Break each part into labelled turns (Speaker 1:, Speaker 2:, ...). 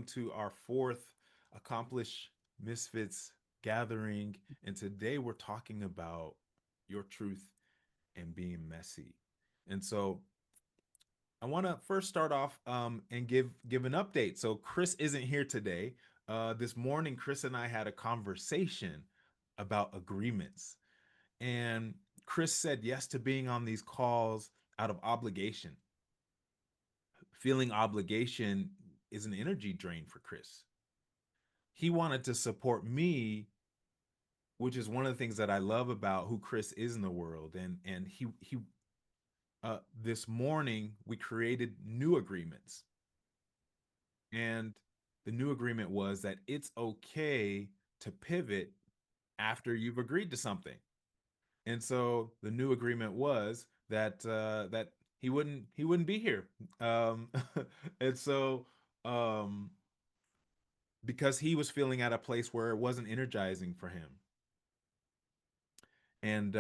Speaker 1: welcome to our fourth Accomplish Misfits gathering. And today we're talking about your truth and being messy. And so I want to first start off and give an update. So Chris isn't here today. This morning, Chris and I had a conversation about agreements. And Chris said yes to being on these calls out of obligation. Feeling obligation is an energy drain for Chris. He wanted to support me, which is one of the things that I love about who Chris is in the world. And he this morning we created new agreements. And the new agreement was that it's okay to pivot after you've agreed to something. And so the new agreement was that he wouldn't be here. Um, and so um, because he was feeling at a place where it wasn't energizing for him. And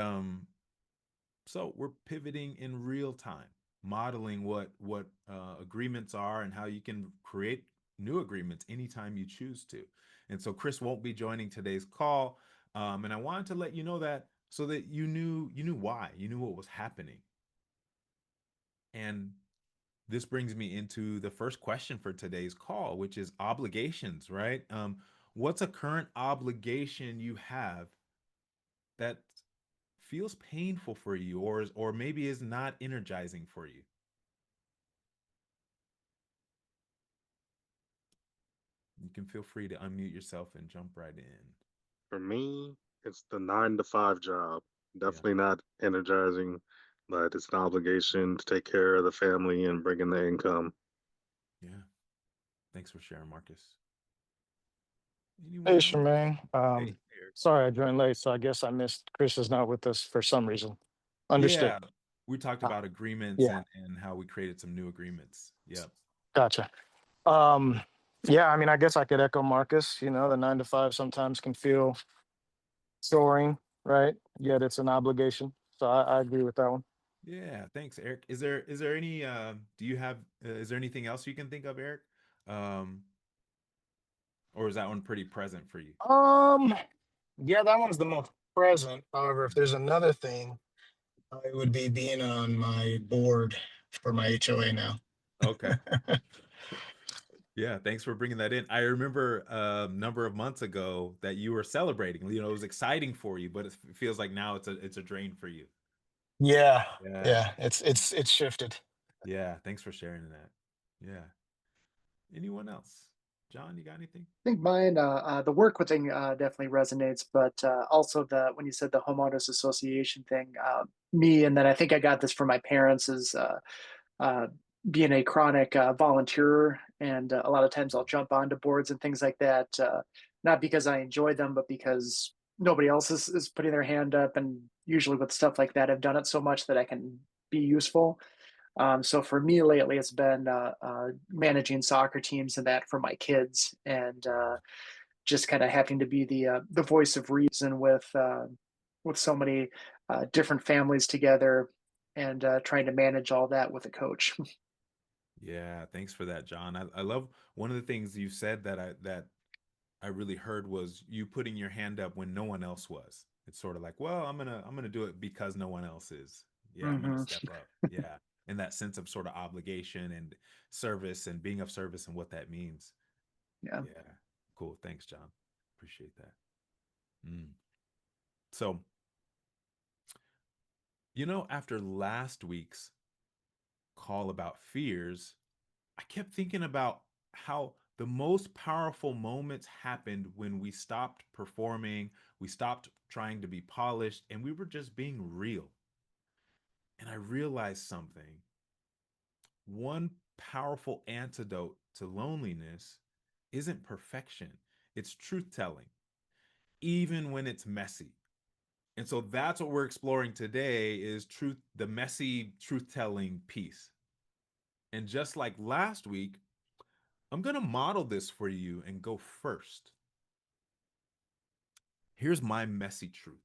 Speaker 1: so we're pivoting in real time, modeling what agreements are and how you can create new agreements anytime you choose to. And so Chris won't be joining today's call, and I wanted to let you know that so that you knew why, you knew what was happening. And this brings me into the first question for today's call, which is obligations, right? What's a current obligation you have that feels painful for you or maybe is not energizing for you? You can feel free to unmute yourself and jump right in.
Speaker 2: For me, it's the 9 to 5 job.
Speaker 1: Yeah.
Speaker 2: Definitely not energizing, but it's an obligation to take care of the family and bring in the income.
Speaker 1: Yeah. Thanks for sharing, Marcus.
Speaker 3: Hey,
Speaker 1: Anyone else?
Speaker 3: Shermain.
Speaker 1: Hey, Eric.
Speaker 3: Sorry I joined late, so I guess I missed. Chris is not with us for some reason. Understood.
Speaker 1: Yeah. We talked
Speaker 3: Uh,
Speaker 1: about agreements
Speaker 3: yeah,
Speaker 1: and how we created some new agreements. Yep.
Speaker 3: gotcha. Um, yeah, I mean, I guess I could echo Marcus. The 9 to 5 sometimes can feel soaring, right? Yet it's an obligation. So I agree with that one.
Speaker 1: Yeah. Thanks, Eric. Is there any do you have is there anything else you can think of, Eric? Um, or is that one pretty present for you?
Speaker 3: Um, yeah, that one's the most present. However, if there's another thing, it would be being on my board for my HOA now.
Speaker 1: Okay. Yeah, thanks for bringing that in. I remember a number of months ago that you were celebrating. It was exciting for you, but it feels like now it's a drain for you.
Speaker 3: Yeah,
Speaker 1: Yeah.
Speaker 3: yeah, it's shifted.
Speaker 1: Yeah, thanks for sharing that. Yeah. Anyone else? John, you got anything?
Speaker 4: I think mine, the work with thing definitely resonates, but also the when you said the homeowners association thing, me, and then I think I got this from my parents is uh, being a chronic volunteer, and a lot of times I'll jump onto boards and things like that, not because I enjoy them, but because nobody else is putting their hand up, and usually with stuff like that, I've done it so much that I can be useful. So for me lately, it's been managing soccer teams and that for my kids, and just kind of having to be the voice of reason with so many different families together, and trying to manage all that with a coach.
Speaker 1: Yeah, thanks for that, John. I love one of the things you said that I really heard was you putting your hand up when no one else was. It's sort of like, well, I'm gonna do it because no one else is. Yeah, I'm gonna
Speaker 4: Hmm.
Speaker 1: step up. Yeah. And that sense of sort of obligation and service and being of service and what that means.
Speaker 4: Yeah.
Speaker 1: Yeah. Cool. Thanks, John. Appreciate that. Mm. So, after last week's call about fears, I kept thinking about how the most powerful moments happened when we stopped performing, we stopped trying to be polished, and we were just being real. And I realized something. One powerful antidote to loneliness isn't perfection, it's truth telling, even when it's messy. And so that's what we're exploring today is truth, the messy truth telling piece. And just like last week, I'm going to model this for you and go first. Here's my messy truth.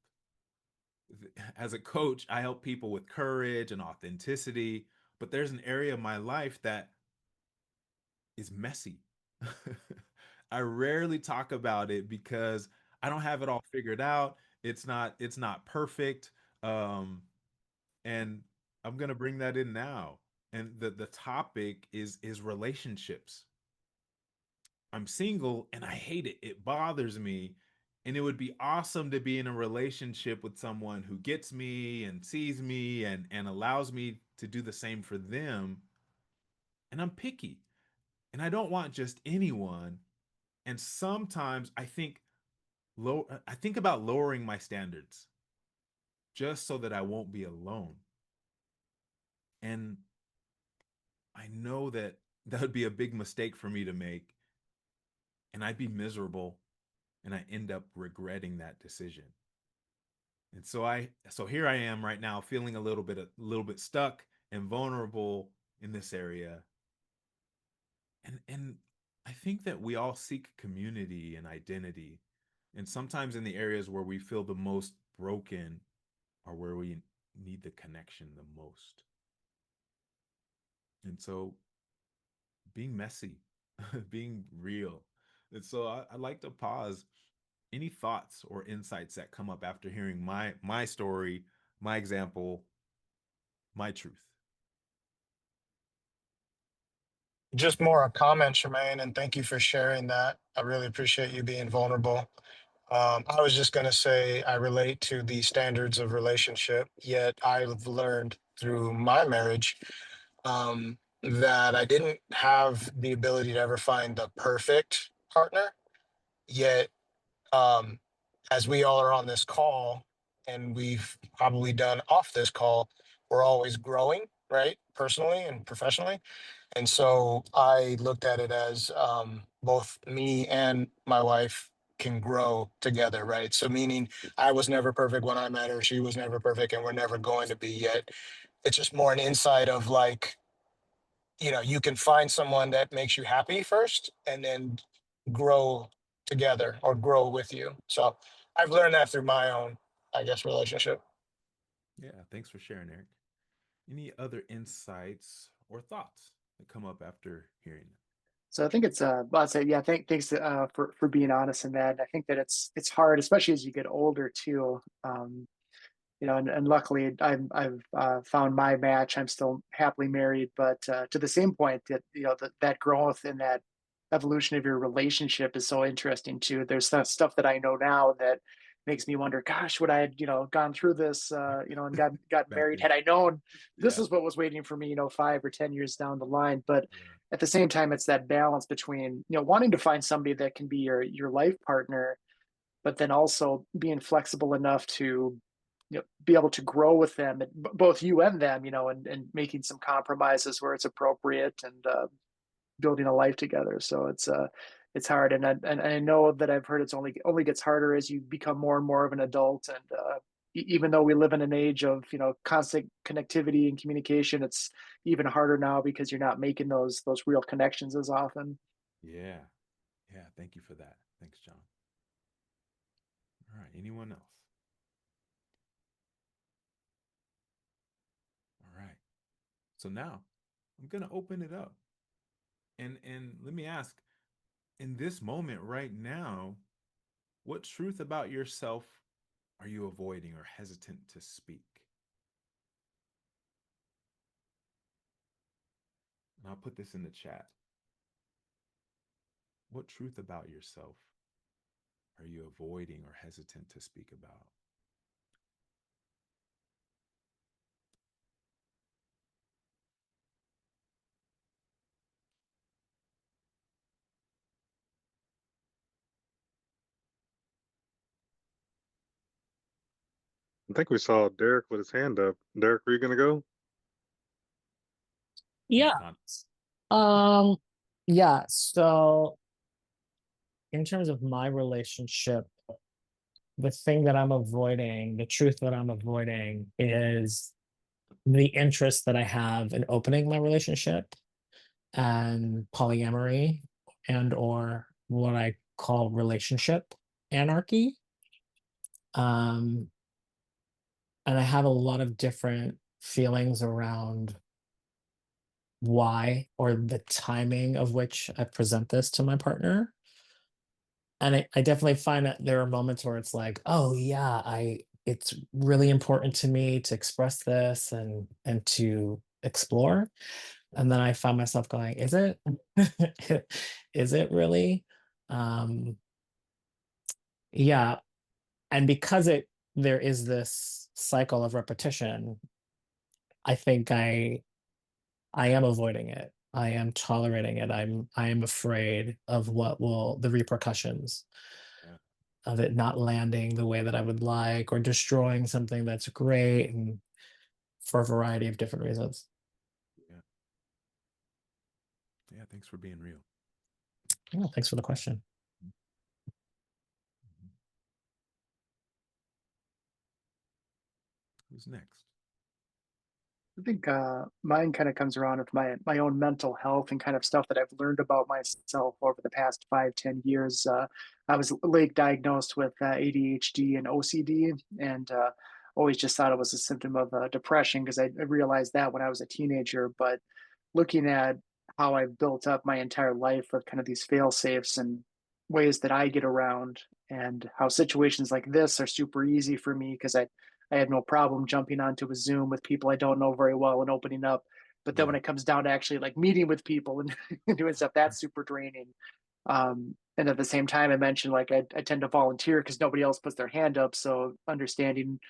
Speaker 1: As a coach, I help people with courage and authenticity, but there's an area of my life that is messy. I rarely talk about it because I don't have it all figured out. It's not perfect. Um and I'm going to bring that in now. And the topic is relationships. I'm single and I hate it. It bothers me. And it would be awesome to be in a relationship with someone who gets me and sees me and allows me to do the same for them. And I'm picky and I don't want just anyone. And sometimes I think about lowering my standards just so that I won't be alone. And I know that that would be a big mistake for me to make and I'd be miserable and I end up regretting that decision. And so here I am right now feeling a little bit stuck and vulnerable in this area. And I think that we all seek community and identity. And sometimes in the areas where we feel the most broken are where we need the connection the most. And so being messy, being real. And so I'd like to pause. Any thoughts or insights that come up after hearing my story, my example, my truth?
Speaker 3: Just more a comment, Shermain, and thank you for sharing that. I really appreciate you being vulnerable. I was just going to say I relate to the standards of relationship, yet I've learned through my marriage that I didn't have the ability to ever find the perfect partner. Yet, um, as we all are on this call, and we've probably done off this call, we're always growing, right? Personally and professionally. And so I looked at it as both me and my wife can grow together, right? So, meaning I was never perfect when I met her, she was never perfect, and we're never going to be yet. It's just more an insight of like, you can find someone that makes you happy first and then grow together or grow with you. So, I've learned that through my own, I guess, relationship.
Speaker 1: Yeah, thanks for sharing, Eric. Any other insights or thoughts that come up after hearing it?
Speaker 4: So I think it's well, I'd say yeah. Thanks for being honest in that. I think that it's hard, especially as you get older too. And luckily I've found my match. I'm still happily married, but to the same point that that growth and that evolution of your relationship is so interesting too. There's that stuff that I know now that makes me wonder, gosh, would I had gone through this and got
Speaker 1: Back
Speaker 4: married
Speaker 1: then.
Speaker 4: had I known this
Speaker 1: Yeah.
Speaker 4: is what was waiting for me 5 or 10 years down the line. But
Speaker 1: Yeah.
Speaker 4: at the same time, it's that balance between wanting to find somebody that can be your life partner, but then also being flexible enough to be able to grow with them, both you and them, and making some compromises where it's appropriate, and building a life together. So it's hard, and I know that I've heard it's only gets harder as you become more and more of an adult, and even though we live in an age of constant connectivity and communication, it's even harder now because you're not making those real connections as often.
Speaker 1: Yeah. Yeah. Thank you for that. Thanks, John. All right. Anyone else? All right. So now I'm gonna open it up. And let me ask, in this moment right now, what truth about yourself are you avoiding or hesitant to speak? And I'll put this in the chat. What truth about yourself are you avoiding or hesitant to speak about?
Speaker 2: I think we saw Derek with his hand up. Derek, were you gonna go?
Speaker 1: He's
Speaker 5: Yeah.
Speaker 1: gone.
Speaker 5: Um, yeah. So in terms of my relationship, the thing that I'm avoiding, the truth that I'm avoiding is the interest that I have in opening my relationship and polyamory and or what I call relationship anarchy. Um, and I have a lot of different feelings around why or the timing of which I present this to my partner. And I definitely find that there are moments where it's like, oh yeah, it's really important to me to express this and to explore. And then I find myself going, is it? Is it really? Um, yeah. And because there is this cycle of repetition, I think I am avoiding it. I am tolerating it. I am afraid of what will the repercussions
Speaker 1: Yeah.
Speaker 5: of it not landing the way that I would like or destroying something that's great and for a variety of different reasons.
Speaker 1: Yeah. Yeah. Thanks for being real.
Speaker 5: Yeah, thanks for the question.
Speaker 1: Mhm. Who's next?
Speaker 4: I think mine kind of comes around with my own mental health and kind of stuff that I've learned about myself over the past 5-10 years. I was late diagnosed with ADHD and OCD, and always just thought it was a symptom of depression because I realized that when I was a teenager. But looking at how I've built up my entire life with kind of these fail safes and ways that I get around, and how situations like this are super easy for me because I have no problem jumping onto a Zoom with people I don't know very well and opening up. But then when
Speaker 1: Yeah.
Speaker 4: it comes down to actually like meeting with people and, and doing stuff, that's super draining. And at the same time, I mentioned like I tend to volunteer because nobody else puts their hand up. So understanding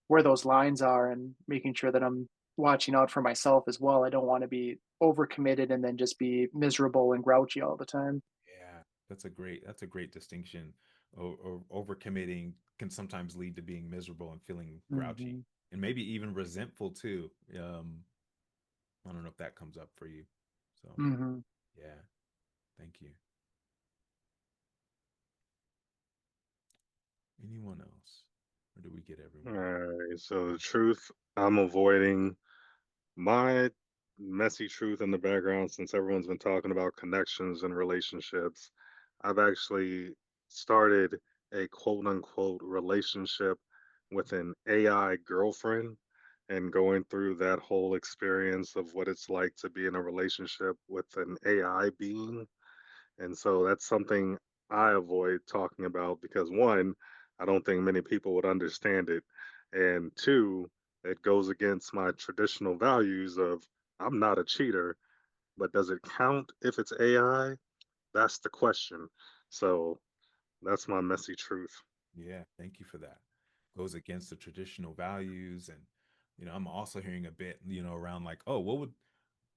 Speaker 4: where those lines are and making sure that I'm watching out for myself as well. I don't want to be overcommitted and then just be miserable and grouchy all the time.
Speaker 1: Yeah. That's a great distinction. Or overcommitting can sometimes lead to being miserable and feeling grouchy
Speaker 4: Hmm.
Speaker 1: and maybe even resentful too. I don't know if that comes up for you. So,
Speaker 4: Hmm.
Speaker 1: yeah. Thank you. Anyone else? Or do we get
Speaker 2: All
Speaker 1: everyone?
Speaker 2: right. So the truth I'm avoiding, my messy truth in the background, since everyone's been talking about connections and relationships, I've actually started a quote unquote relationship with an AI girlfriend and going through that whole experience of what it's like to be in a relationship with an AI being. And so that's something I avoid talking about because one, I don't think many people would understand it. And two, it goes against my traditional values of I'm not a cheater, but does it count if it's AI? That's the question. So that's my messy truth.
Speaker 1: Yeah, thank you for that. Goes against the traditional values, and I'm also hearing a bit, around like, oh, what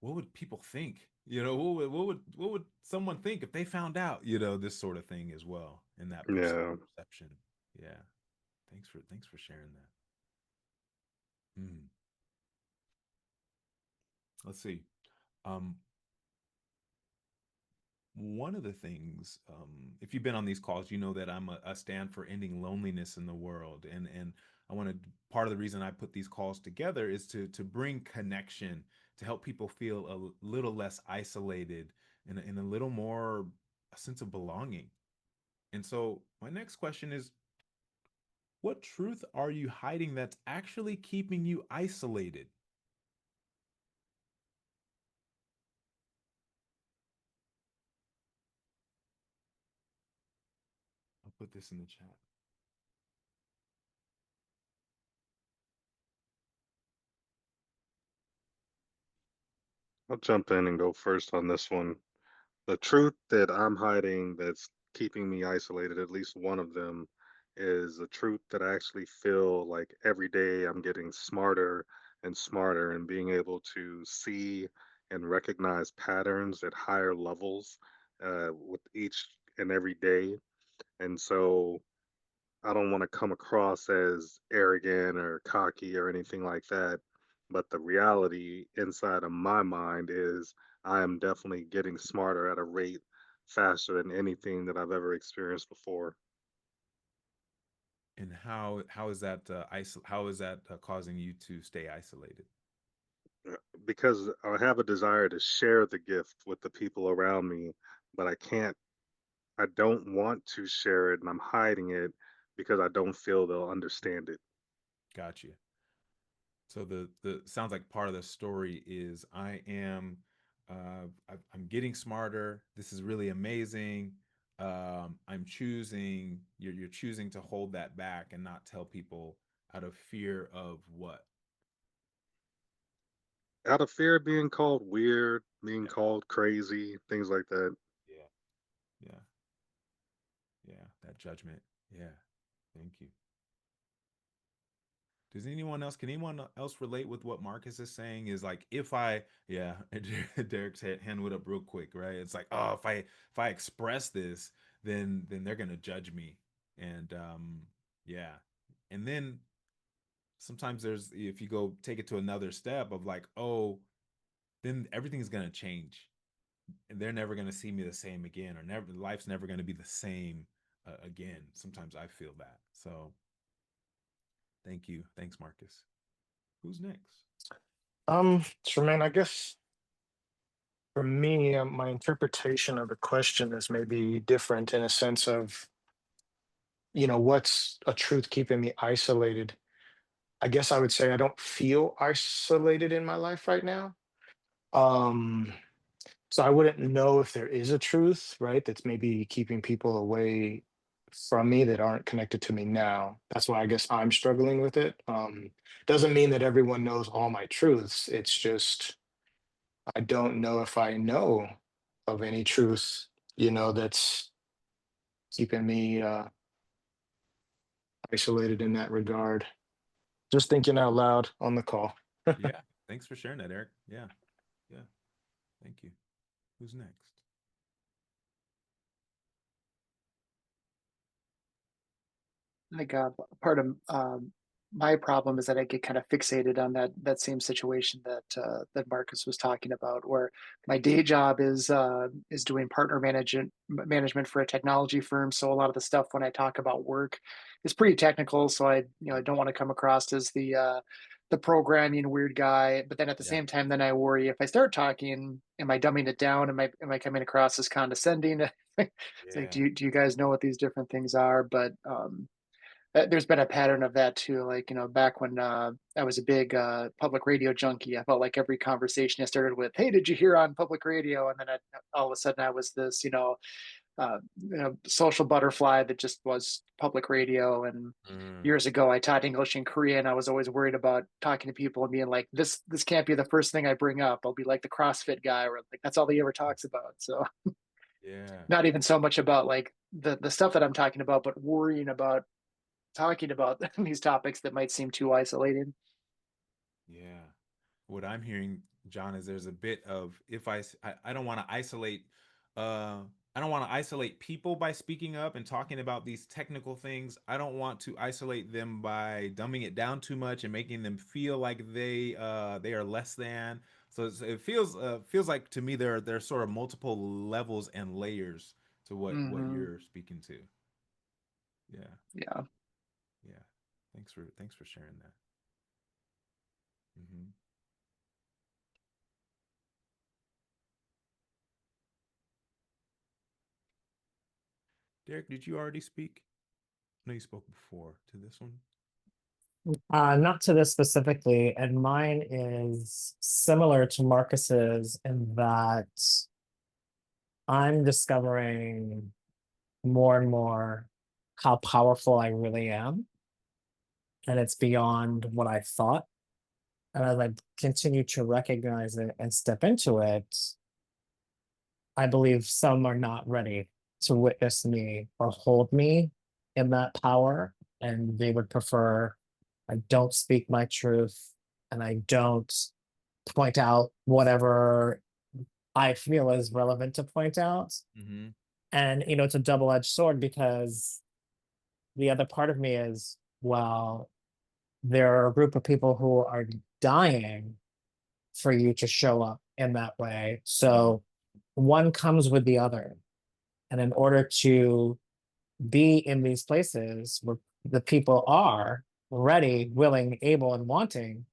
Speaker 1: would people think? What would someone think if they found out? This sort of thing as well, and that
Speaker 2: Yeah.
Speaker 1: perception. Yeah, thanks for sharing that. Hmm. Let's see. Um, One of the things, if you've been on these calls, you know that I stand for ending loneliness in the world, and I want to. Part of the reason I put these calls together is to bring connection, to help people feel a little less isolated and a little more a sense of belonging. And so my next question is, what truth are you hiding that's actually keeping you isolated? I'll put this in the chat.
Speaker 2: I'll jump in and go first on this one. The truth that I'm hiding that's keeping me isolated, at least one of them, is the truth that I actually feel like every day I'm getting smarter and smarter and being able to see and recognize patterns at higher levels with each and every day. And so I don't want to come across as arrogant or cocky or anything like that. But the reality inside of my mind is I am definitely getting smarter at a rate faster than anything that I've ever experienced before.
Speaker 1: And how is that how is that causing you to stay isolated?
Speaker 2: Because I have a desire to share the gift with the people around me, but I don't want to share it and I'm hiding it because I don't feel they'll understand it.
Speaker 1: Got you. So the sounds like part of the story is I am I'm getting smarter. This is really amazing. I'm choosing. You're choosing to hold that back and not tell people out of fear of what?
Speaker 2: Out of fear of being called weird, being
Speaker 1: Yeah,
Speaker 2: called crazy, things like that.
Speaker 1: yeah, yeah, yeah. That judgment. Yeah. Thank you. Does anyone else? Can anyone else relate with what Marcus is saying? Is like if I, yeah, Derek's hand went up real quick, right? It's like, oh, if I express this, then they're gonna judge me, and yeah, and then sometimes there's if you go take it to another step of like, oh, then everything's gonna change, and they're never gonna see me the same again, or never life's never gonna be the same again. Sometimes I feel that. So thank you, thanks, Marcus. Who's next?
Speaker 3: Shermain, I guess for me, my interpretation of the question is maybe different in a sense of, what's a truth keeping me isolated? I guess I would say I don't feel isolated in my life right now. Um, so I wouldn't know if there is a truth, right? That's maybe keeping people away from me that aren't connected to me now. That's why I guess I'm struggling with it. Doesn't mean that everyone knows all my truths. It's just I don't know if I know of any truth, that's keeping me isolated in that regard. Just thinking out loud on the call.
Speaker 1: Yeah. Thanks for sharing that, Eric. Yeah. Yeah. Thank you. Who's next?
Speaker 4: I think part of my problem is that I get kind of fixated on that same situation that Marcus was talking about, where my day job is doing partner management for a technology firm. So a lot of the stuff when I talk about work is pretty technical. So I don't want to come across as the programming weird guy. But then at the
Speaker 1: Yeah.
Speaker 4: same time, then I worry if I start talking, am I dumbing it down? Am I coming across as condescending? It's like,
Speaker 1: Yeah.
Speaker 4: do you guys know what these different things are? But there's been a pattern of that too. Like, back when I was a big public radio junkie, I felt like every conversation I started with, "Hey, did you hear on public radio?" And then all of a sudden I was this, social butterfly that just was public radio. And
Speaker 1: Mm,
Speaker 4: years ago, I taught English and Korean. I was always worried about talking to people and being like, "This can't be the first thing I bring up." I'll be like the CrossFit guy, or like that's all he ever talks about. So
Speaker 1: yeah.
Speaker 4: not even so much about like the stuff that I'm talking about, but worrying about talking about these topics that might seem too isolating.
Speaker 1: Yeah. What I'm hearing, John, is there's a bit of if I don't want to isolate uh I don't want to isolate people by speaking up and talking about these technical things. I don't want to isolate them by dumbing it down too much and making them feel like they are less than. So it feels like to me there's sort of multiple levels and layers to what
Speaker 4: Hmm.
Speaker 1: you're speaking to. Yeah.
Speaker 4: Yeah.
Speaker 1: Yeah. Thanks for sharing that. Hmm. Derek, did you already speak? I know you spoke before to this one.
Speaker 5: Not to this specifically, and mine is similar to Marcus's in that I'm discovering more and more how powerful I really am, and it's beyond what I thought. And as I continue to recognize it and step into it, I believe some are not ready to witness me or hold me in that power, and they would prefer I don't speak my truth and I don't point out whatever I feel is relevant to point out.
Speaker 1: Mm-hmm.
Speaker 5: And, it's a double edged sword because the other part of me is, well, there are a group of people who are dying for you to show up in that way. So one comes with the other. And in order to be in these places where the people are ready, willing, able, and wanting,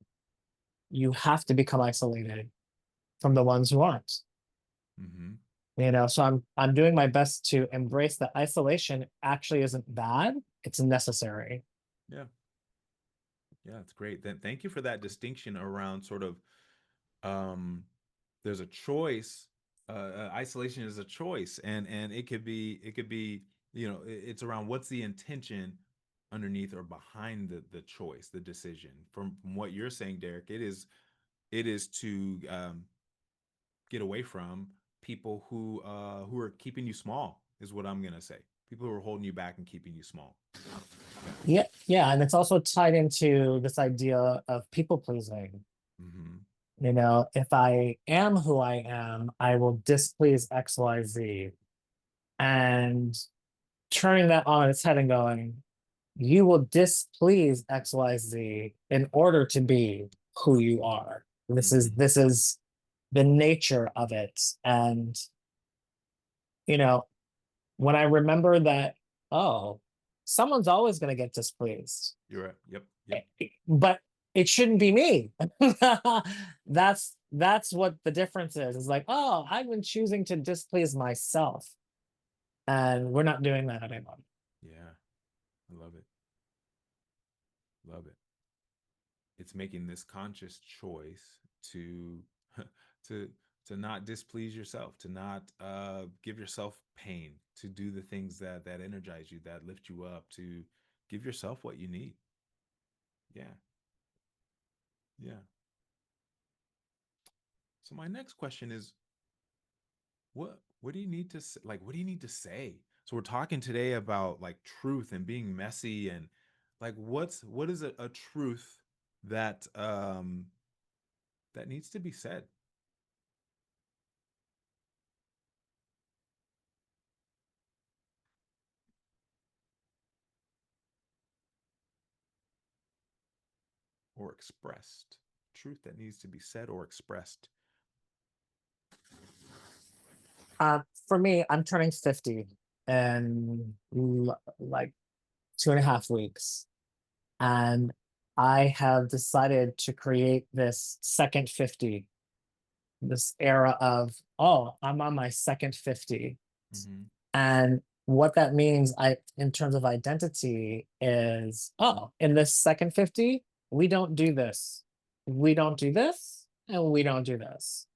Speaker 5: you have to become isolated from the ones who aren't.
Speaker 1: Mm-hmm.
Speaker 5: So I'm doing my best to embrace that isolation actually isn't bad. It's necessary.
Speaker 1: Yeah. Yeah, it's great. Then thank you for that distinction around sort of um there's a choice. Isolation is a choice, and it could be it's around what's the intention underneath or behind the choice, the decision. From what you're saying, Derek, it is to get away from people who are keeping you small, is what I'm gonna say. People who are holding you back and keeping you small.
Speaker 5: Yeah, yeah, and it's also tied into this idea of people pleasing.
Speaker 1: Hmm.
Speaker 5: You know, if I am who I am, I will displease XYZ. And turning that on its head and going, you will displease XYZ in order to be who you are.
Speaker 1: Hmm.
Speaker 5: This is the nature of it. And you know, when I remember that, oh, someone's always going to get displeased,
Speaker 1: You're right. Yep. Yep.
Speaker 5: but it shouldn't be me. That's what the difference is. It's like, oh, I've been choosing to displease myself, and we're not doing that anymore.
Speaker 1: Yeah. I love it. Love it. It's making this conscious choice to to to not displease yourself, to not give yourself pain, to do the things that energize you, that lift you up, to give yourself what you need. Yeah. Yeah. So my next question is, what do you need to like what do you need to say? So we're talking today about like truth and being messy, and like what is a truth that that needs to be said or expressed? Truth that needs to be said or expressed.
Speaker 5: For me, I'm turning 50 in like 2.5 weeks. And I have decided to create this second 50, this era of, oh, I'm on my second 50.
Speaker 1: Mm-hmm.
Speaker 5: And what that means, in terms of identity, is, oh, in this second 50, we don't do this. We don't do this, and we don't do this.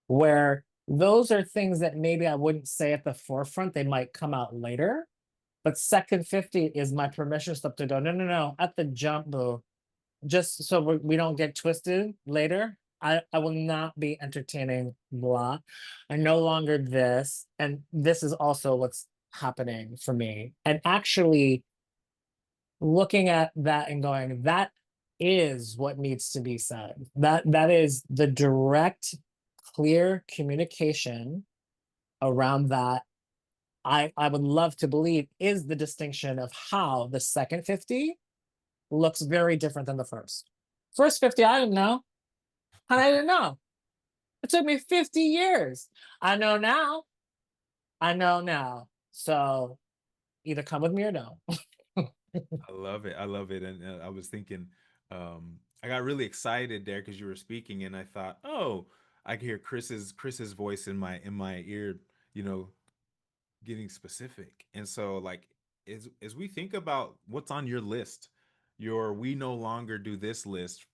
Speaker 5: Where those are things that maybe I wouldn't say at the forefront, they might come out later. But second 50 is my permission slip to go, no, no, no, at the jump, boo. Just so we don't get twisted later. I will not be entertaining blah. I'm no longer this. And this is also what's happening for me. And actually looking at that and going, that is what needs to be said. That is the direct, clear communication around that. I would love to believe is the distinction of how the second 50 looks very different than the first. First 50, I didn't know. And I didn't know. It took me 50 years. I know now. I know now. So either come with me or no.
Speaker 1: I love it. I love it. And I was thinking, I got really excited there because you were speaking, and I thought, oh, I could hear Chris's voice in my ear, you know, getting specific. And so, like, as we think about what's on your list, your we no longer do this list,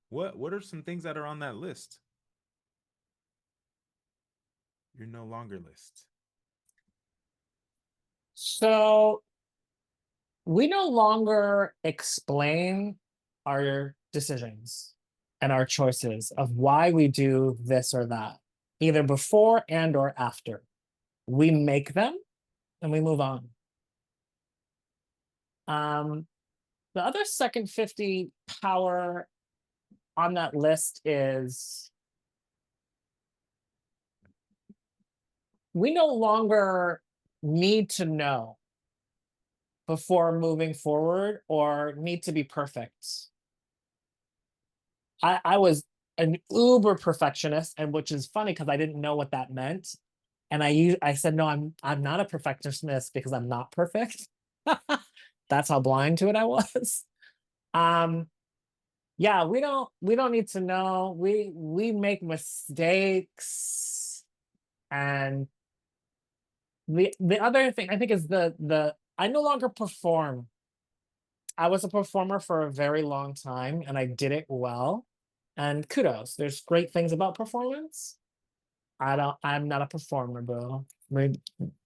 Speaker 1: what are some things that are on that list? Your no longer list.
Speaker 5: So we no longer explain our decisions and our choices of why we do this or that, either before and or after. We make them and we move on. The other second 50 power on that list is we no longer need to know before moving forward or need to be perfect. I was an uber perfectionist, and which is funny because I didn't know what that meant. And I said, no, I'm not a perfectionist because I'm not perfect. That's how blind to it I was. Um, yeah, we don't need to know. We make mistakes. And the other thing I think is the I no longer perform. I was a performer for a very long time and I did it well. And kudos, there's great things about performance. I'm not a performer, bro.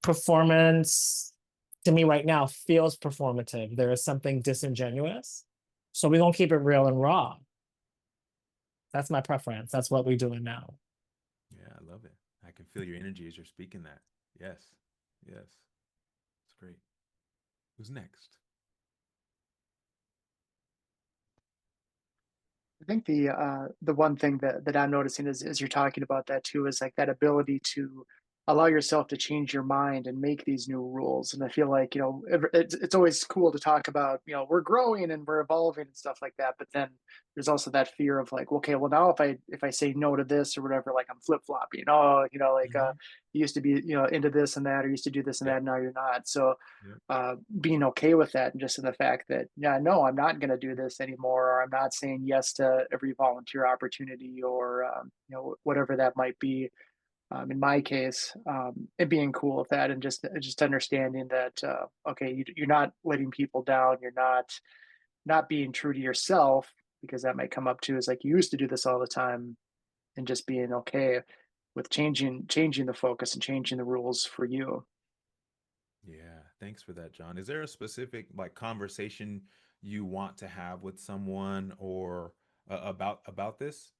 Speaker 5: Performance to me right now feels performative. There is something disingenuous. So we're gonna keep it real and raw. That's my preference. That's what we're doing now.
Speaker 1: Yeah, I love it. I can feel your energy as you're speaking that. Yes. Yes. It's great. Who's next?
Speaker 4: I think the one thing that I'm noticing is as you're talking about that too is like that ability to allow yourself to change your mind and make these new rules. And I feel like it's always cool to talk about we're growing and we're evolving and stuff like that. But then there's also that fear of like, okay, well now if I say no to this or whatever, like I'm flip flopping. Oh, like
Speaker 1: Mm-hmm.
Speaker 4: you used to be into this and that, or used to do this and
Speaker 1: Yep.
Speaker 4: that. Now you're not. So
Speaker 1: Yep.
Speaker 4: being okay with that, and just in the fact that yeah, no, I'm not going to do this anymore, or I'm not saying yes to every volunteer opportunity, or whatever that might be. In my case, and being cool with that, and just understanding that okay, you're not letting people down, you're not being true to yourself, because that might come up too. Is like you used to do this all the time, and just being okay with changing the focus and changing the rules for you.
Speaker 1: Yeah. Thanks for that, John. Is there a specific like conversation you want to have with someone or about this?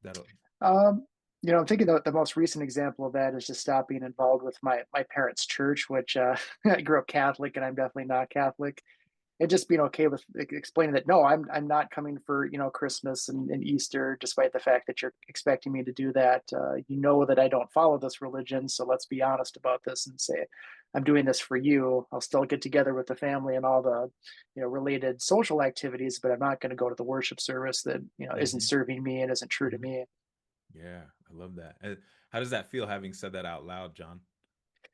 Speaker 1: That'll.
Speaker 4: Um, I'm thinking the most recent example of that is just stop being involved with my parents' church, which I grew up Catholic, and I'm definitely not Catholic. And just being okay with explaining that no, I'm not coming for Christmas and Easter, despite the fact that you're expecting me to do that. That I don't follow this religion, so let's be honest about this and say I'm doing this for you. I'll still get together with the family and all the related social activities, but I'm not going to go to the worship service that isn't
Speaker 1: Mm-hmm.
Speaker 4: serving me and isn't true to
Speaker 1: Mm-hmm.
Speaker 4: me.
Speaker 1: Yeah, I love that. How does that feel having said that out loud, John?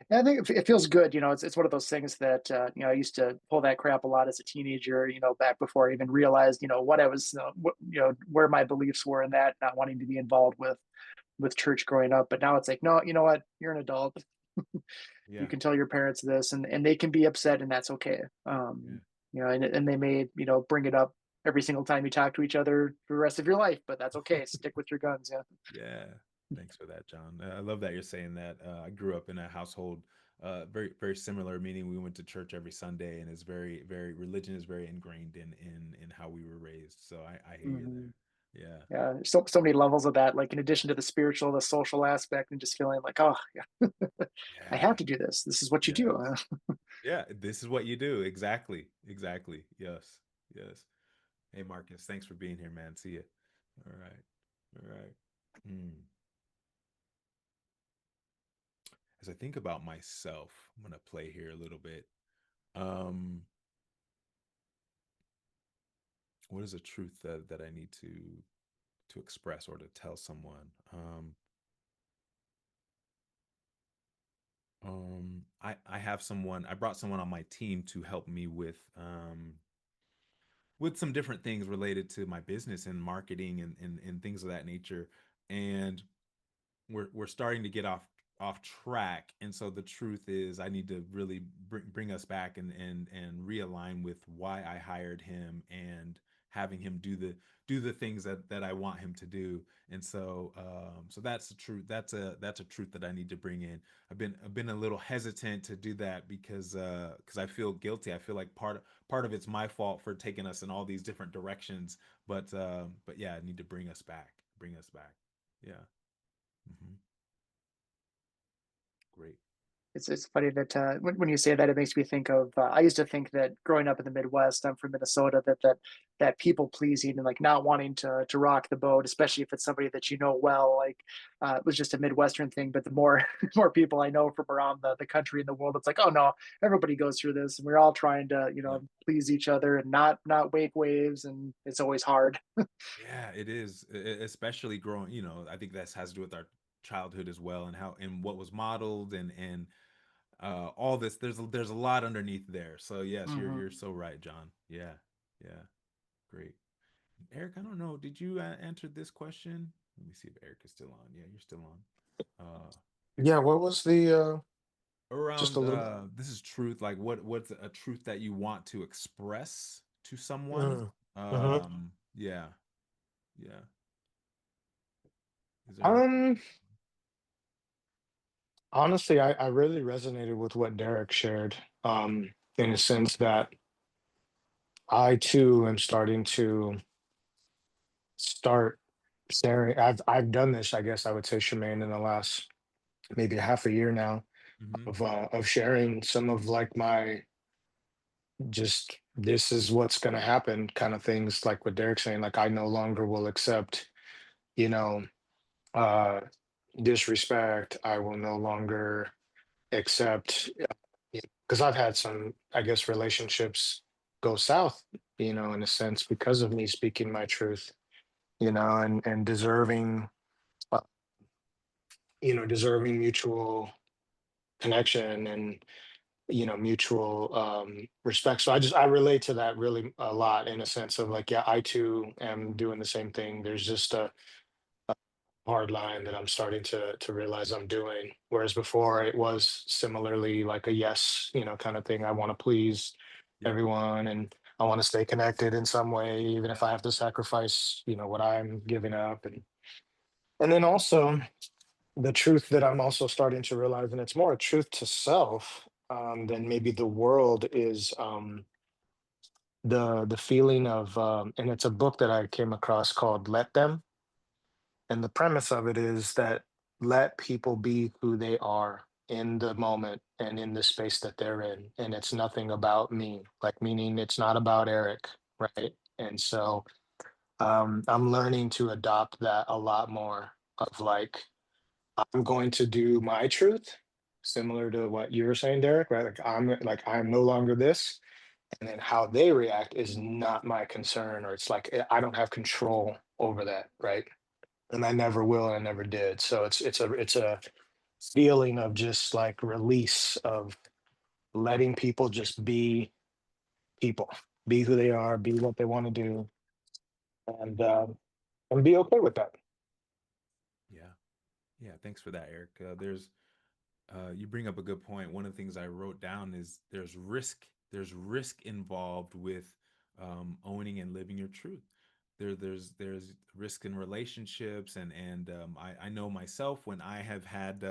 Speaker 4: And I think it feels good. It's one of those things that I used to pull that crap a lot as a teenager. Back before I even realized what I was, where my beliefs were in that, not wanting to be involved with church growing up. But now it's like, no, you know what? You're an adult. You
Speaker 1: Yeah.
Speaker 4: can tell your parents this, and they can be upset, and that's okay.
Speaker 1: Yeah.
Speaker 4: And they may bring it up every single time you talk to each other for the rest of your life, but that's okay. Stick with your guns. Yeah.
Speaker 1: Yeah. Thanks for that, John. I love that you're saying that. I grew up in a household very very similar, meaning we went to church every Sunday, and it's very very religion is very ingrained in how we were raised. So I hear you
Speaker 4: Mhm.
Speaker 1: there. Yeah.
Speaker 4: Yeah, there's so many levels of that. Like in addition to the spiritual, the social aspect, and just feeling like, oh, yeah, I
Speaker 1: Yeah.
Speaker 4: have to do this. This is what you do.
Speaker 1: Yes. Yeah. This is what you do. Exactly. Exactly. Yes. Yes. Hey, Marcus. Thanks for being here, man. See you. All right. All right. Mm. As I think about myself, I'm gonna play here a little bit. Um, what is a truth that I need to express or to tell someone? I have someone. I brought someone on my team to help me with some different things related to my business and marketing and things of that nature. And we're starting to get off track, and so the truth is I need to really bring us back and realign with why I hired him and having him do the things that I want him to do. And so so that's the truth. That's a truth that I need to bring in. I've been a little hesitant to do that because I feel guilty. I feel like part of it's my fault for taking us in all these different directions. But yeah, I need to bring us back. Yeah. Hmm. Great.
Speaker 4: It's funny that when you say that, it makes me think of I used to think that growing up in the Midwest, I'm from Minnesota, that people pleasing and like not wanting to rock the boat, especially if it's somebody that well, like it was just a Midwestern thing. But the more more people I know from around the country and the world, it's like, oh no, everybody goes through this, and we're all trying to
Speaker 1: Yep.
Speaker 4: please each other and not wake waves, and it's always hard.
Speaker 1: Yeah, it is, especially growing. I think that has to do with our childhood as well, and how and what was modeled and all this. There's a lot underneath there. So yes, you're
Speaker 4: Hmm.
Speaker 1: you're so right, John. Yeah, yeah, great. Eric, I don't know. Did you answer this question? Let me see if Eric is still on. Yeah, you're still on.
Speaker 3: Yeah, what was the just a
Speaker 1: Around
Speaker 3: little bit?
Speaker 1: this is truth. Like what's a truth that you want to express to someone?
Speaker 3: Mm, hmm.
Speaker 1: Yeah, yeah. Is there any?
Speaker 3: Um, Honestly, I really resonated with what Derek shared, in a sense that I too am starting to start sharing. I've done this, I guess I would say, Shemaine, in the last maybe half a year now,
Speaker 1: Mm-hmm.
Speaker 3: of sharing some of like my, just this is what's going to happen kind of things, like what Derek's saying. Like I no longer will accept, you know, uh disrespect. I will no longer accept, because I've had some, I guess, relationships go south, in a sense, because of me speaking my truth, and deserving, uh, deserving mutual connection and, mutual respect. So I relate to that really a lot, in a sense of like, yeah, I too am doing the same thing. There's just a hard line that I'm starting to realize I'm doing. Whereas before it was similarly like a yes, kind of thing. I want to please
Speaker 1: Yep.
Speaker 3: everyone, and I want to stay connected in some way, even if I have to sacrifice, what I'm giving up. And then also the truth that I'm also starting to realize, and it's more a truth to self, than maybe the world, is the feeling of, and it's a book that I came across called Let Them. And the premise of it is that let people be who they are in the moment and in the space that they're in. And it's nothing about me, like, meaning it's not about Eric, right? And so, I'm learning to adopt that a lot more, of like, I'm going to do my truth, similar to what you were saying, Derek, right? Like I'm no longer this. And then how they react is not my concern, or it's like I don't have control over that, right? And I never will, and I never did. So it's a feeling of just like release, of letting people just be people, be who they are, be what they want to do, and and be okay with that.
Speaker 1: Yeah. Yeah. Thanks for that, Eric. There's you bring up a good point. One of the things I wrote down is there's risk. There's risk involved with owning and living your truth. There's risk in relationships, and I know myself when I have had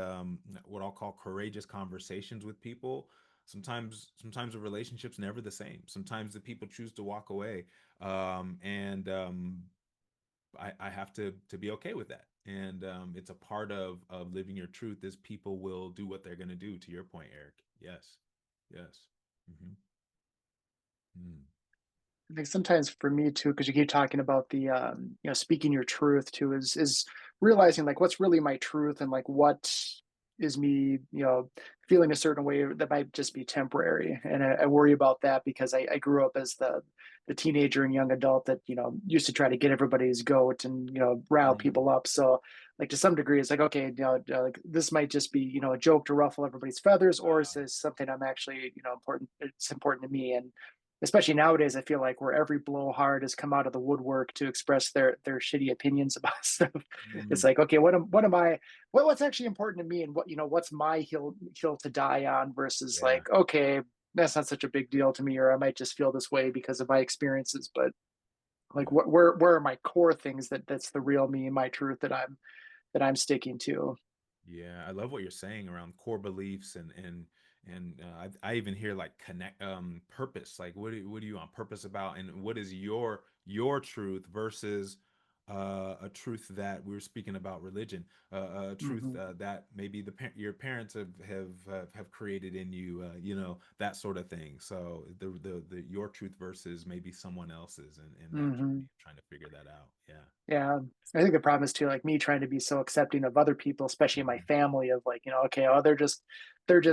Speaker 1: what I'll call courageous conversations with people. Sometimes the relationship's never the same. Sometimes the people choose to walk away, and I have to be okay with that. And it's a part of living your truth is people will do what they're going to do. To your point, Eric. Yes, yes. Mm-hmm. Mm.
Speaker 4: I think sometimes for me too, because you keep talking about the speaking your truth too, is realizing like what's really my truth, and like what is me, feeling a certain way that might just be temporary. And I worry about that because I grew up as the teenager and young adult that, used to try to get everybody's goat and, rile
Speaker 1: Mm.
Speaker 4: people up. So like to some degree, it's like, okay, like this might just be, a joke to ruffle everybody's feathers, or is this something I'm actually, important, it's important to me. And especially nowadays, I feel like where every blowhard has come out of the woodwork to express their shitty opinions about stuff. It's
Speaker 1: Mm.
Speaker 4: like, okay, what am I, what's actually important to me, and what, what's my hill to die on, versus
Speaker 1: Yeah,
Speaker 4: like, okay, that's not such a big deal to me, or I might just feel this way because of my experiences. But like,
Speaker 1: yeah.
Speaker 4: where are my core things, that's the real me, my truth, that I'm sticking to.
Speaker 1: Yeah, I love what you're saying around core beliefs and I even hear like connect purpose. Like what are you on purpose about, and what is your truth versus a truth that we were speaking about religion, a truth
Speaker 4: Hmm.
Speaker 1: that maybe your parents have created in you, that sort of thing. So the your truth versus maybe someone else's, and that
Speaker 4: Hmm.
Speaker 1: journey of trying to figure that out. Yeah.
Speaker 4: Yeah, I think the problem is too, like me trying to be so accepting of other people, especially my
Speaker 1: Mhm.
Speaker 4: family, of like, okay, oh, they're just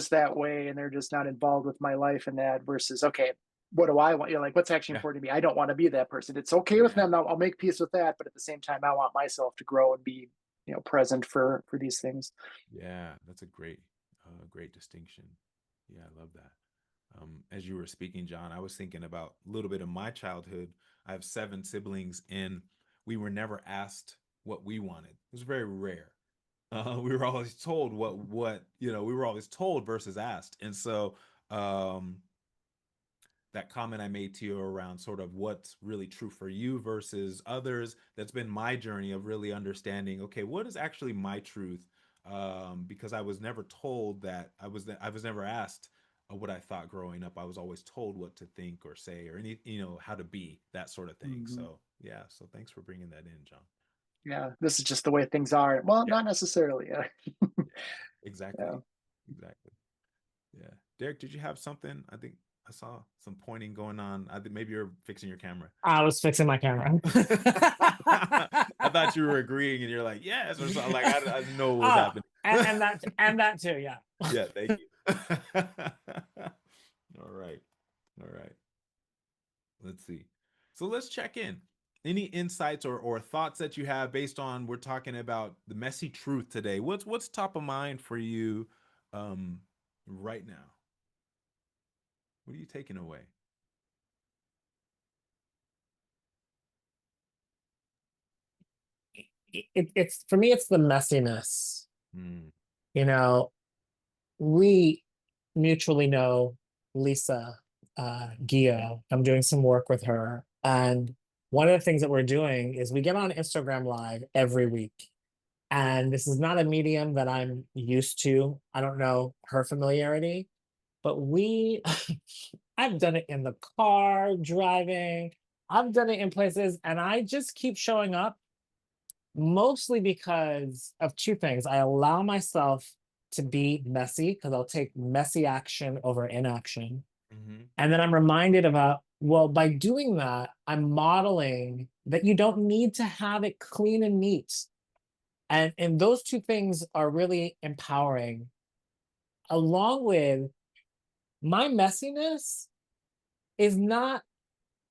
Speaker 4: that way, and they're just not involved with my life and that, versus, okay, what do I want? Like, what's actually
Speaker 1: Yeah.
Speaker 4: important to me? I don't want to be that person. It's okay with
Speaker 1: Yeah.
Speaker 4: them. I'll make peace with that. But at the same time, I want myself to grow and be, present for these things.
Speaker 1: Yeah, that's a great distinction. Yeah, I love that. As you were speaking, John, I was thinking about a little bit of my childhood. I have seven siblings, and we were never asked what we wanted. It was very rare. We were always told we were always told versus asked, and so um, that comment I made to you around sort of what's really true for you versus others. That's been my journey of really understanding, okay, what is actually my truth? because I was never told that I was never asked what I thought growing up. I was always told what to think or say or any, how to be, that sort of thing.
Speaker 4: Mhm.
Speaker 1: So yeah, so thanks for bringing that in, John.
Speaker 4: Yeah, this is just the way things are. Well,
Speaker 1: Yeah,
Speaker 4: not necessarily. Yeah.
Speaker 1: yeah, exactly,
Speaker 4: Yeah.
Speaker 1: exactly. Yeah, Derek, did you have something? I think I saw some pointing going on. I think maybe you're fixing your camera.
Speaker 5: I was fixing my camera.
Speaker 1: I thought you were agreeing, and you're like yes or something. Like I didn't know what was
Speaker 5: Oh,
Speaker 1: happening.
Speaker 5: and that too, yeah.
Speaker 1: Yeah, thank you. All right. All right. Let's see. So let's check in. Any insights or thoughts that you have based on we're talking about the messy truth today? What's top of mind for you right now? What are you taking away?
Speaker 5: It's for me, it's the messiness.
Speaker 1: Mm,
Speaker 5: You know, we mutually know Lisa Gio. I'm doing some work with her. And one of the things that we're doing is we get on Instagram Live every week. And this is not a medium that I'm used to. I don't know her familiarity, but I've done it in the car, driving, I've done it in places, and I just keep showing up mostly because of two things. I allow myself to be messy because I'll take messy action over inaction.
Speaker 1: hmm
Speaker 5: And then I'm reminded about, well, by doing that, I'm modeling that you don't need to have it clean and neat. And those two things are really empowering, along with my messiness is not,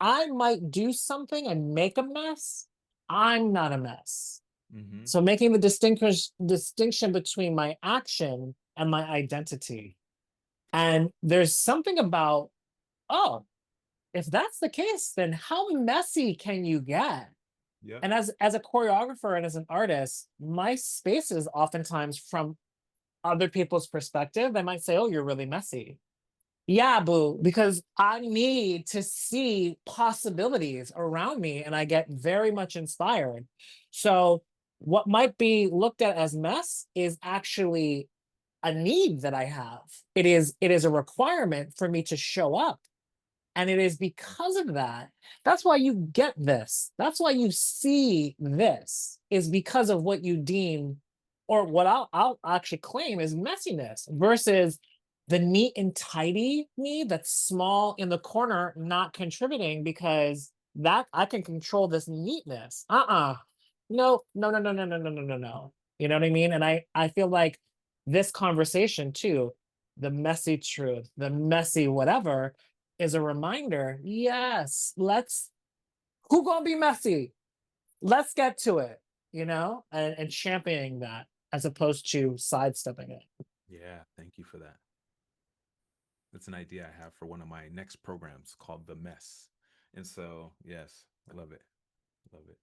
Speaker 5: I might do something and make a mess. I'm not a mess.
Speaker 1: hmm
Speaker 5: So making the distinction between my action and my identity. And there's something about, oh, if that's the case, then how messy can you get?
Speaker 1: Yeah.
Speaker 5: And as a choreographer and as an artist, my spaces oftentimes from other people's perspective, they might say, oh, you're really messy. Yeah, boo, because I need to see possibilities around me and I get very much inspired. So, what might be looked at as mess is actually a need that I have. It is a requirement for me to show up. And it is because of that. That's why you get this. That's why you see this is because of what you deem or what I'll actually claim is messiness versus the neat and tidy me that's small in the corner, not contributing because that I can control this neatness. No, no, no, no, no, no, no, no, no, no. You know what I mean? And I feel like this conversation too, the messy truth, the messy whatever, is a reminder. Yes, who gonna be messy? Let's get to it, and championing that as opposed to sidestepping it.
Speaker 1: Yeah. Thank you for that. That's an idea I have for one of my next programs called The Mess. And so, yes, I love it. Love it.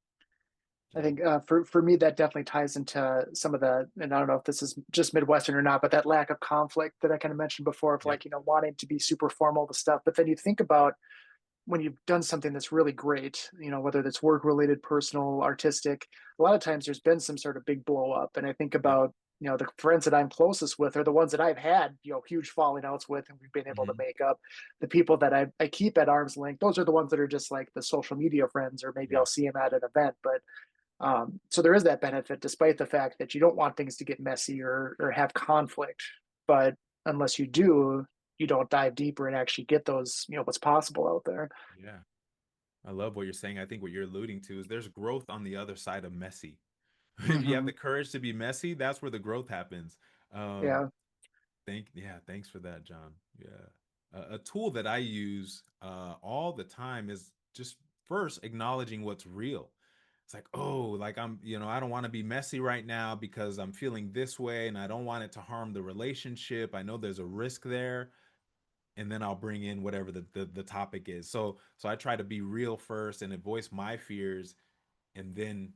Speaker 4: I
Speaker 1: John.
Speaker 4: think for me that definitely ties into some of the, and I don't know if this is just Midwestern or not, but that lack of conflict that I kind of mentioned before of
Speaker 1: Yep.
Speaker 4: like wanting to be super formal to stuff, but then you think about when you've done something that's really great, whether that's work related, personal, artistic, a lot of times there's been some sort of big blow up. And I think
Speaker 1: Yep.
Speaker 4: about, the friends that I'm closest with are the ones that I've had, huge falling outs with, and we've been able to
Speaker 1: hmm
Speaker 4: make up. The people that I keep at arm's length, those are the ones that are just like the social media friends, or maybe
Speaker 1: Yeah.
Speaker 4: I'll see them at an event. But so there is that benefit, despite the fact that you don't want things to get messy or have conflict. But unless you do, you don't dive deeper and actually get those, what's possible out there.
Speaker 1: Yeah. I love what you're saying. I think what you're alluding to is there's growth on the other side of messy. If you have
Speaker 4: Hmm.
Speaker 1: the courage to be messy, that's where the growth happens. Um,
Speaker 4: Yeah.
Speaker 1: yeah, thanks for that, John. Yeah. A tool that I use all the time is just first acknowledging what's real. It's like, oh, like I don't want to be messy right now because I'm feeling this way and I don't want it to harm the relationship. I know there's a risk there. And then I'll bring in whatever the topic is. So I try to be real first and voice my fears and then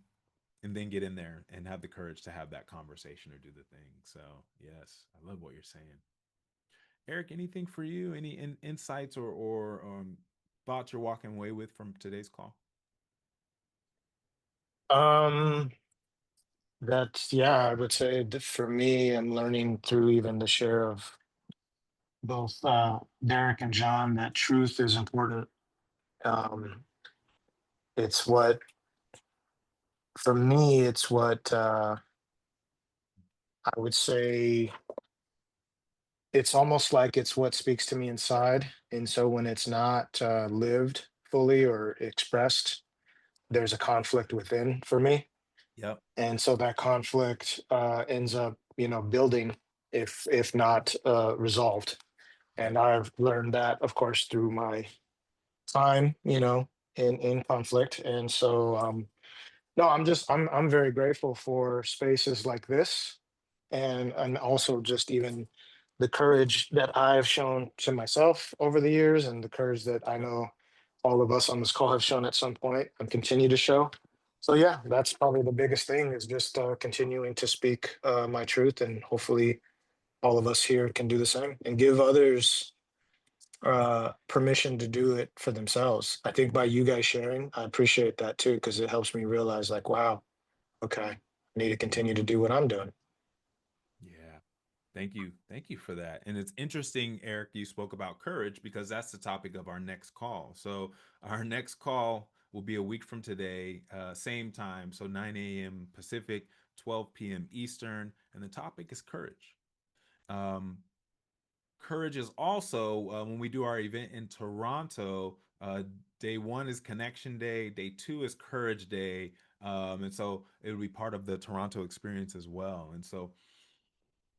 Speaker 1: get in there and have the courage to have that conversation or do the thing. So yes, I love what you're saying. Eric, anything for you? Any insights or thoughts you're walking away with from today's call?
Speaker 3: Um, That's, yeah, I would say that for me, I'm learning through even the share of both Derek and John that truth is important. Um, it's what, for me, it's what I would say it's almost like it's what speaks to me inside. And so when it's not lived fully or expressed, there's a conflict within for me.
Speaker 1: Yep.
Speaker 3: And so that conflict ends up, building if not resolved. And I've learned that, of course, through my time, in conflict. And so, no, I'm very grateful for spaces like this, and also just even the courage that I've shown to myself over the years, and the courage that I know all of us on this call have shown at some point and continue to show. So yeah, that's probably the biggest thing, is just continuing to speak my truth, and hopefully all of us here can do the same and give others permission to do it for themselves. I think by you guys sharing, I appreciate that too, because it helps me realize, like, wow, okay, I need to continue to do what I'm doing.
Speaker 1: Yeah. Thank you. Thank you for that. And it's interesting, Eric, you spoke about courage because that's the topic of our next call. So, our next call will be a week from today, same time. So, 9 a.m. Pacific, 12 p.m. Eastern. And the topic is courage. Um, Courage is also when we do our event in Toronto. Day one is Connection Day. Day two is Courage Day, and so it will be part of the Toronto experience as well. And so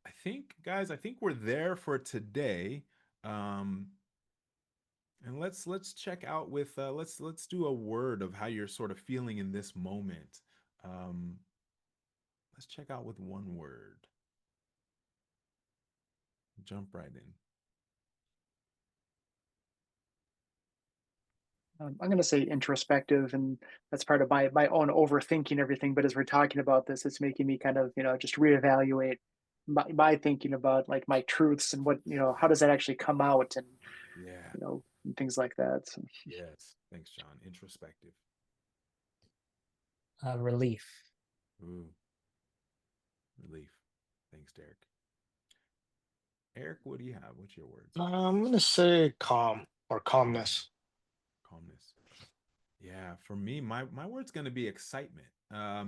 Speaker 1: I think, guys, I think we're there for today. Um, and let's check out with let's do a word of how you're sort of feeling in this moment. Um, let's check out with one word. Jump right in.
Speaker 4: I'm going to say introspective, and that's part of my own overthinking everything. But as we're talking about this, it's making me kind of just reevaluate my thinking about like my truths and what how does that actually come out, and
Speaker 1: Yeah.
Speaker 4: and things like that. So,
Speaker 1: Yes. Thanks, John. Introspective.
Speaker 5: Relief.
Speaker 1: Ooh, relief. Thanks, Derek. Eric, what do you have? What's your words?
Speaker 3: I'm gonna say calm or
Speaker 1: Calm,
Speaker 3: calmness.
Speaker 1: calmness. Yeah, for me, my word's gonna be excitement.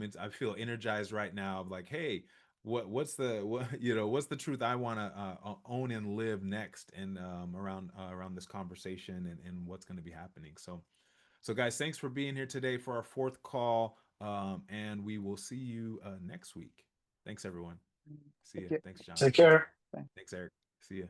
Speaker 1: It's I feel energized right now. Of like, hey, what's the what's the truth I want to own and live next, and around this conversation and what's going to be happening. So guys, thanks for being here today for our fourth call, and we will see you next week. Thanks everyone. See
Speaker 4: thank
Speaker 1: you.
Speaker 4: you.
Speaker 1: Thanks John.
Speaker 3: Take
Speaker 1: Thanks.
Speaker 3: care.
Speaker 4: Bye.
Speaker 1: Thanks Eric. See you.